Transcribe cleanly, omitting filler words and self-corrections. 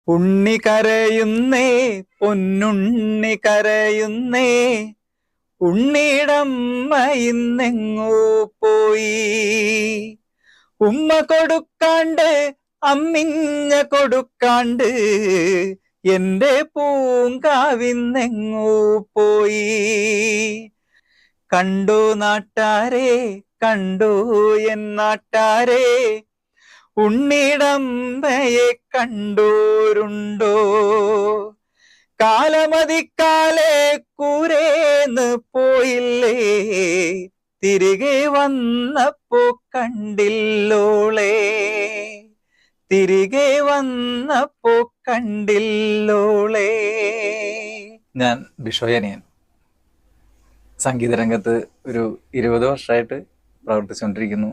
ഉണ്ണി കരയുന്നേ, പൊന്നുണ്ണി കരയുന്നേ, ഉണ്ണിടമ്മ ഇന്നെങ്ങോ പോയി. ഉമ്മ കൊടുക്കാണ്ട് അമ്മിഞ്ഞ കൊടുക്കാണ്ട് എന്റെ പൂങ്കാവിന്നെങ്ങോ പോയി. കണ്ടു നാട്ടാരെ, കണ്ടു എൻ നാട്ടാരെ, ഉണ്ണിടമ്മയെ കണ്ടോരുണ്ടോ? കാലമതിക്കാലെ കൂരേന്ന് പോയില്ലേ, തിരികെ വന്നപ്പോ കണ്ടില്ലോളെ, തിരികെ വന്നപ്പോ കണ്ടില്ലോളെ. ഞാൻ ബിഷോയനിയൻ. സംഗീത രംഗത്ത് ഒരു 20 വർഷമായിട്ട് പ്രവർത്തിച്ചുകൊണ്ടിരിക്കുന്നു.